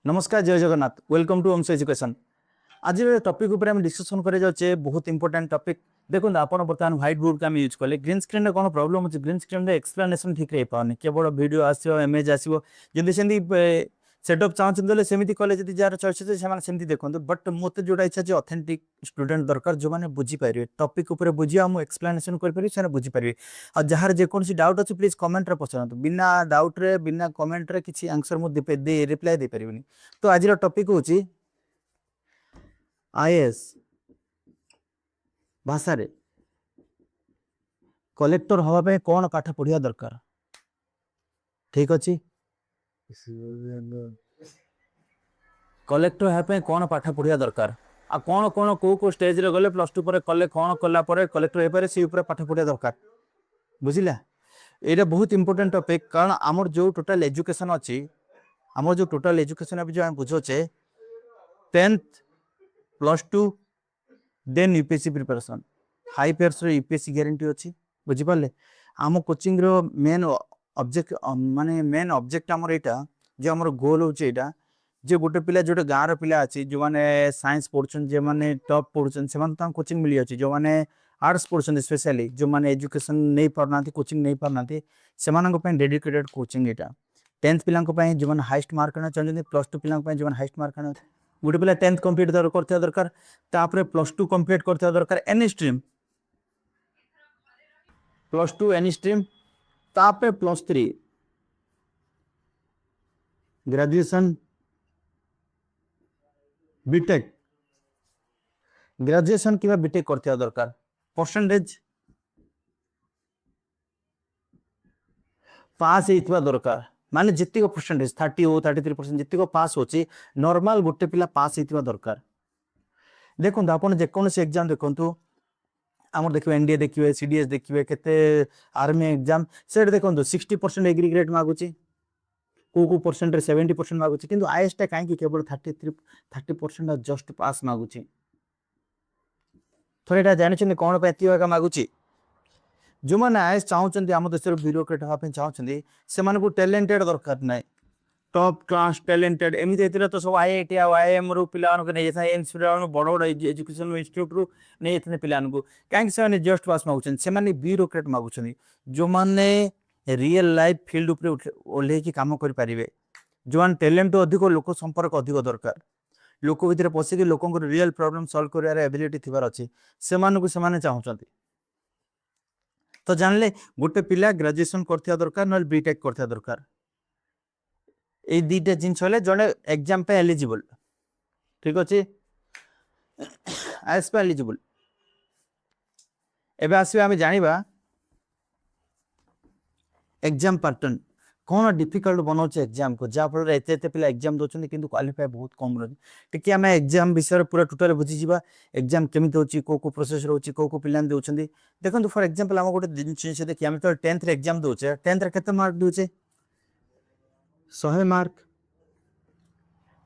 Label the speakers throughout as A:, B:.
A: नमस्कार जय Jagannath welcome to Om's education. आज टॉपिक ऊपर हम डिस्कशन करे जाचे बहुत इंपोर्टेंट टॉपिक। देखो आपण बर्तमान व्हाइट बोर्ड का यूज कले ग्रीन स्क्रीन रे कोन प्रॉब्लम अछि ग्रीन स्क्रीन रे एक्सप्लेनेशन ठीक रे पाउने केवल वीडियो आसीओ इमेज आसीओ जदी सेंदी सेटअप चाहन देले सेमिति कॉलेज जदी जार चॉइस से सेमान सेमिति देखंतु बट मोते जोडा इच्छा जे ऑथेंटिक स्टूडेंट दरकार जो माने बुझी पारिबे टॉपिक ऊपर बुझिया हम एक्सप्लेनेशन कर पारि सेना बुझी पारिबे आ जहार जे कोनसी डाउट अछि प्लीज कमेंट रे पछरंतु बिना डाउट रे बिना कमेंट रे किछि आंसर मु दे रिप्लाई दे परिबनी। तो आज टॉपिक होची आईएएस भाषा रे कलेक्टर हवा पे कौन पाठ पढ़िया दरकार ठीक अच्छी कलेक्टर हवा पे कौन पाठ पढ़िया दरकार आ कौन कौन को स्टेज रे गले प्लस टू पर कले कौन कला पर कलेक्टर हे पारे सी ऊपर पाठ पढ़िया दरकार बुझिला। एटा बहुत इंपोर्टेंट टॉपिक कारण हमर जो टोटल एजुकेशन अछि हमर जो टोटल एजुकेशन अभी जो हम बुझोचे 10th plus two then UPSC preparation हाई पेयर्स रे यूपीएससी गारंटी अछि बुझि पाले। आम कोचिंग रो मेन ऑब्जेक्ट माने मेन ऑब्जेक्ट हमर एटा जे हमर गोल होचे एटा जे गोटे पिला जोटे गाँ रो पिला अछि जो माने साइंस पढुछन जे माने टॉप पढुछन सेमान ता कोचिंग मिली अछि जो माने आर्ट्स पढुछन स्पेशली जो माने एजुकेशन नै पढनाती कोचिंग नै पढनाती सेमान को पे डेडिकेटेड कोचिंग एटा 10th पिला को पे जो माने हाईएस्ट मार्क आना चाहते प्लस टू पिला को पे जो माने हाईएस्ट मार्क आना गोटे पिला 10th कंप्लीट करथिया दरकार तापरे प्लस टू कंप्लीट करथिया दरकार any stream plus two any stream तापरे प्लस 3 ग्रेजुएशन बीटेक ग्रेजुएशन किबा बीटेक करथिया दरकार परसेंटेज पास हेतिबा दरकार माने जित्तिको परसेंटेज 30 हो 33% जित्तिको पास होची नॉर्मल गोटे पिला पास हेतिबा दरकार। देखो आपण जे कोन से एग्जाम देखंतु आमर देखिबे एनडीए देखिबे सीडीएस देखिबे केते आर्मी एग्जाम सेट देखंतु 60% एग्रीगेट मागुची को परसेंट रे 70% मागुची किंतु आईएएस टा काहे कि केवल 30% जस्ट पास मागुची थोड़ेटा जानिछन कोन पे एतिवा मागुची जो माने आईएएस चाहउछन्ती आम देशर ब्यूरोक्रेट हा पे चाहउछन्ती से माने को टैलेंटेड दरकार नै टॉप क्लास टैलेंटेड एमिति एतिरा तो सब आईआईटी आईएम रो पिलान को नै जैसा एम्स रो बड़ बड़ एजुकेशन इंस्टीट्यूट रो नै एतने पिलान को काहे से माने जस्ट पास मागुछन से माने ब्यूरोक्रेट मागुछन्ती जो माने रियल लाइफ फील्ड ऊपर ओले की काम कर पारिबे जो माने टैलेंट अधिक लोक संपर्क अधिक दरकार लोक भितर पसी के लोकन को रियल प्रॉब्लम सॉल्व करियार एबिलिटी थिबार अछि से माने को से माने चाहउछन्ती। तो जानले गोटे पिला ग्रेजुएशन करथिया दरकार न बीटेक करथिया दरकार ए दीटा जिंस होले जने एग्जाम पे एलिजिबल ठीक अछि एस पे एलिजिबल। एबे आसीबा हम जानिबा एग्जाम पैटर्न कौन डिफिकल्ट बनाउछ एग्जाम को जा फल एते एते पिला एग्जाम दोछन किंतु क्वालीफाई बहुत कम रही टिके हम एग्जाम विषय पूरा टोटल बुझी जिबा एग्जाम केमिति होची को प्रोसेस होची को पिलान दोछन्ती देखंतु फॉर एग्जांपल हम गोटे दिन से देखि हम तो 10th रे एग्जाम दोछे 10th रे केते मार्क दोछे 100 मार्क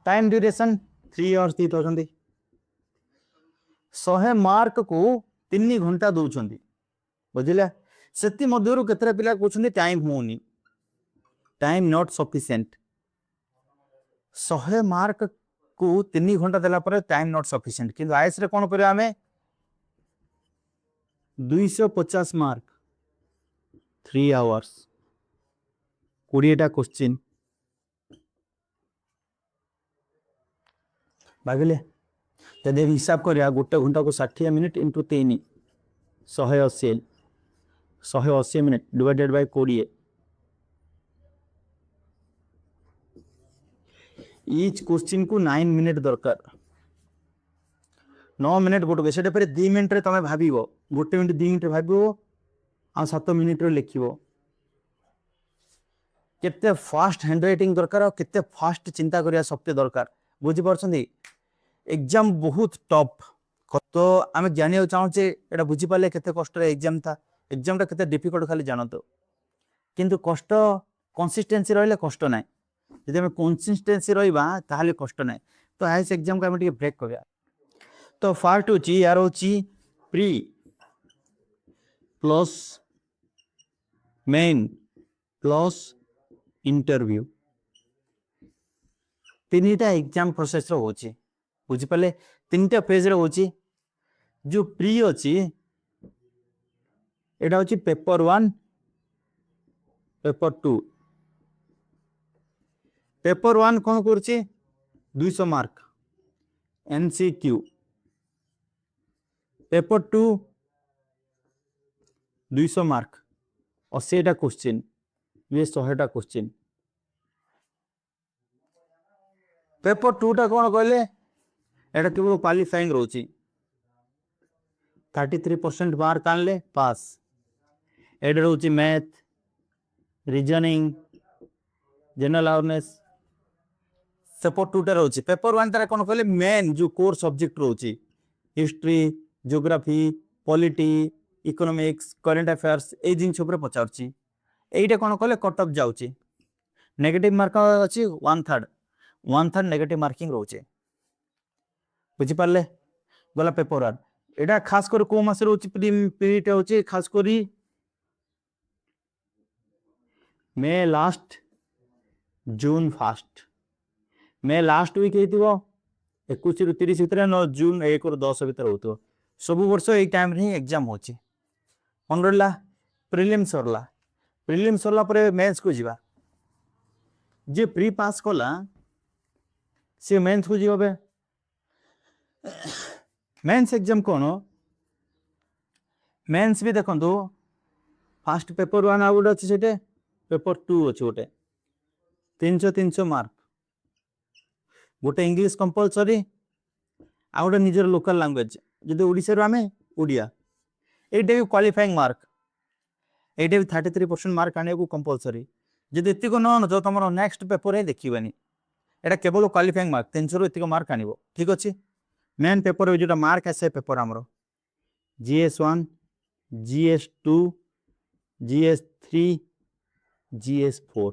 A: टाइम ड्यूरेशन 3 आवर्स दी दोछन्ती 100 मार्क को 3 घंटा दोछन्ती बुझिला सेति मध्यरु केतरा पिला कोछन्ती टाइम होनी टाइम नॉट सफिशिएंट 100 मार्क को 3 घंटा देला पर टाइम नॉट सफिशिएंट किंतु आईएएस रे कोन करे हमें 250 मार्क 3 आवर्स 20 टा क्वेश्चन भागिले तदे हिसाब करिया गोटे घंटा को 60 minute into 3 180 minute divided by 20 each question को 9 मिनिट दरकार 9 मिनिट गोटे सेटा पर 2 मिनिट रे तमे भाबिबो गोटे मिनिट 2 मिनिट रे भाबिबो आ 7 मिनिट रे लिखिबो केते फास्ट हैंड राइटिंग दरकार और केते फास्ट चिंता करिया शक्ति दरकार बुझि परछन्ती एग्जाम बहुत टफ तो आमे जानियो चाहूचे एटा बुझि पाले केते कष्ट रे एग्जाम था एग्जाम टा केते डिफिकल्ट खाली जानतो किंतु कष्ट कंसिस्टेंसी रहले कष्ट नै यदि हम कंसिस्टेंसी रहिबा ताहाले कष्ट नै तो आईएएस एग्जाम को हम टिके ब्रेक करिया। तो पार्ट होची यार होची pre plus main plus interview तीनटा एग्जाम प्रोसेस रो होची बुझी पाले तीनटा फेज रो होची जो प्री अछि एटा होची पेपर 1 पेपर 2 पेपर 1 कोन करछि 200 मार्क एमसीक्यू पेपर 2 200 मार्क 80टा क्वेश्चन ये 100टा क्वेश्चन पेपर 2 टा कोन कहले एटा केवल क्वालिफाइंग रोची 33% मार्क आनले पास एडा रोची math reasoning general awareness paper 2 टा रोची पेपर 1 तारा कोन कहले मेन जो कोर सब्जेक्ट रोची history geography polity economics current affairs ए जिन ऊपर पचारची एइटा कोन कहले कट ऑफ जाउची नेगेटिव मार्क अछि 1/3 नेगेटिव मार्किंग रोचे बुझी पारले गला पेपर 1 एटा खास कर को मास रोची पीरियड होची खास करी मे लास्ट जून फास्ट मे लास्ट वीक हेतिबो 21 रु 30 भितर न जून 1 रु 10 भितर होतो सब वर्ष ए टाइम रे एग्जाम होची मन रला प्रीलिम्स सरला परे मेंस को जीवा जे प्री पास कला से मेंस को जीवा बे मेंस एग्जाम कोनो मेंस भी देखंतु फास्ट पेपर 1 आउट अछि सेटे पेपर 2 अछि ओटे 300 मार्क गोटे इंग्लिश कंपलसरी आ गोटे निजर लोकल लैंग्वेज जदि ओडिसा रो आमे ओडिया एटे भी क्वालिफाइंग मार्क एटे भी 33% मार्क आने को कंपलसरी जदि एति को न जो तमरो नेक्स्ट पेपर हे देखिबानी एटा केवल क्वालिफाइंग मार्क 300 रो एति को मार्क आनिबो ठीक अछि मेन पेपर रो जेटा मार्क आसे पेपर हमरो GS1 GS2 GS3 GS4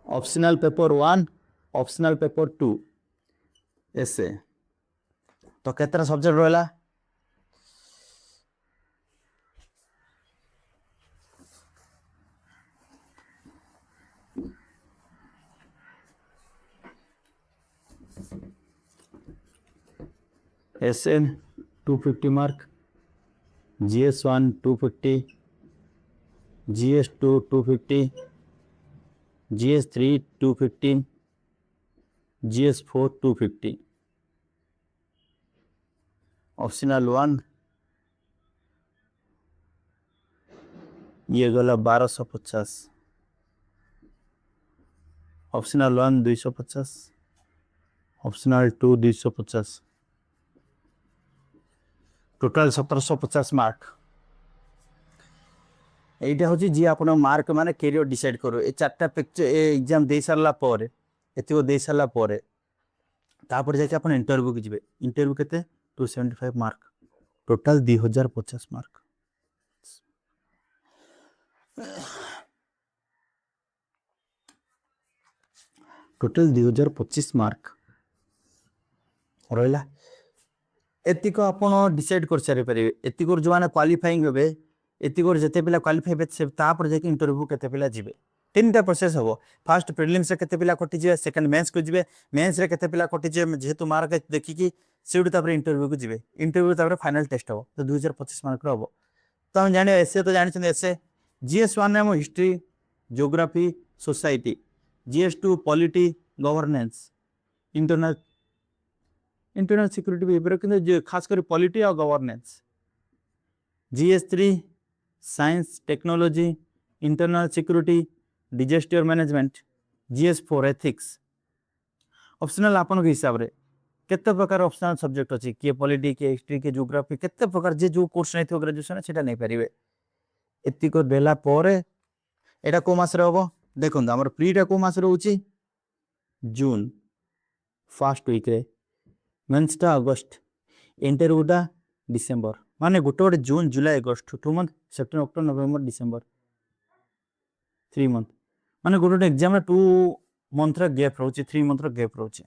A: optional paper 1 optional paper 2 ऐसे तो केतरा सब्जेक्ट रहला SN 250 mark GS1 250 GS2 250 GS3 250 GS4 250 optional 1 ये गला 1250 ऑप्शनल 1 250 ऑप्शनल 2 250 टोटल 1750 मार्क एटा होची जी आपण मार्क माने कैरियर डिसाइड करो ए चारटा पिक्चर ए एग्जाम दे सरला परे एतिको दे सरला परे तापर जाके आपण इंटरव्यू के जिवे इंटरव्यू केते 275 mark total 2050 mark total 2025 mark रहला एतिको आपण डिसाइड कर सारे परिबे एतिको जो माने क्वालिफाइंग होबे एतिको जते पिला क्वालिफाई बे से तापर जाके इंटरव्यू केते पिला जिवे तीनटा प्रोसेस हबो फर्स्ट प्रीलिम्स रे केते पिला कटि जिवे सेकंड मेंस को जिवे मेंस रे केते पिला कटि जिवे जेहेतु मार्क देखि कि सेउड तापर इंटरव्यू को जिवे इंटरव्यू तापर फाइनल टेस्ट हबो तो 2025 मार्क रो हबो तो हम जाने एसए तो जानि छन एसए GS1 ने हम history geography society GS2 polity governance internal security paper कि खास कर पॉलिटी और governance GS3 science technology internal security disaster management GS4 ethics optional आपन के हिसाब रे केते प्रकार ऑप्शनल सब्जेक्ट अछि के पॉलिटी के हिस्ट्री के ज्योग्राफी केते प्रकार जे जो कोर्स नै थियो ग्रेजुएशन सेटा नै परिबे एति को देला परे एटा को मास रे होबो देखों हमर प्रीटा को मास रे होची जून फर्स्ट वीक रे मेंसटा अगस्त इंटरव्यूटा डिसेंबर माने गोटे गोटे जून जुलाई अगस्त 2 मंथ सेप्टेम्बर अक्टोबर नवंबर डिसेंबर 3 मंथ माने गोटे एग्जाम रे 2 मंथ रा गैप रहउची 3 मंथ रा गैप रहउची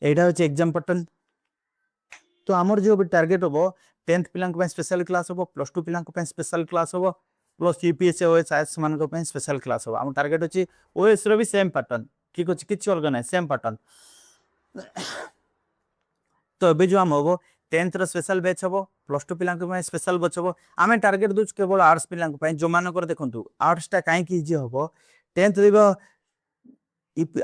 A: एटा होची एग्जाम पैटर्न तो हमर जो टारगेट होबो 10th पिलांक पे स्पेशल क्लास होबो प्लस 2 पिलांक पे स्पेशल क्लास होबो प्लस यूपीएससी ओएस आईएएस मान को पे स्पेशल क्लास होबो हम टारगेट होची ओएस रो भी सेम पैटर्न ठीक अच्छे किसी अलग ना सेम पैटर्न। तो अभी जो आम हम 10th स्पेशल बैच हम प्लस टू पिला स्पेशल बैच हम आम टार्गेट दूँ केवल आर्ट्स पिला जो मान देखो आर्ट्सटा कहीं इजी हम 10th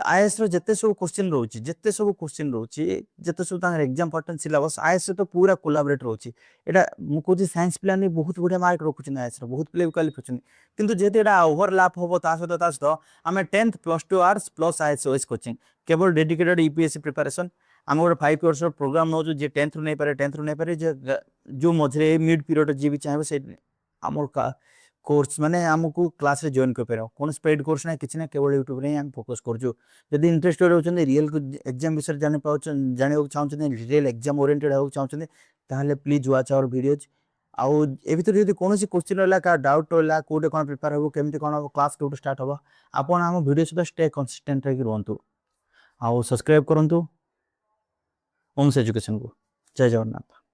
A: आईएएस जिते सब क्वेश्चन रोचे जिते सब क्वेश्चन रोचे जिते सब एग्जाम पैटर्न सिलेबस आईएएस तो पूरा कोलाबरेट रोचे एटा मुझे साइंस पिला बहुत बढ़िया मार्क रखुच्च आईएएस बहुत पिले क्वालिफिकेशन किंतु जेते एटा ओवरलैप हम सहित आम 10th +2 arts plus IAS OS coaching केवल डेडिकेटेड यूपीएससी प्रिपरेशन आम गोटे 5 इयर्स प्रोग्राम नौ जे 10th नहीं पारे 10th नहीं पारे जो मझे मिड पीरियड जी भी चाहिए से आम कोर्स माने हमको क्लास रे जॉइन कर पारो कौन पेड कोर्स ना किछि ना केवल यूट्यूब रे हम फोकस करजो जदि इंटरेस्टेड होचन रियल एग्जाम विषय जानि पाउछन जानि चाहछन रियल एग्जाम ओरिएंटेड हो चाहछन ताहले प्लीज वाच आवर वीडियोज आउ ए भीतर यदि कोनोसी क्वेश्चन रहला का डाउट रहला कोडे कोन प्रिपेयर हो केमति कोन क्लास केउट स्टार्ट हो आपन हम वीडियो सदा स्टे कंसिस्टेंट रही रहंतु आउ सब्सक्राइब करंतु ओम्स एजुकेशन को जय जगन्नाथ।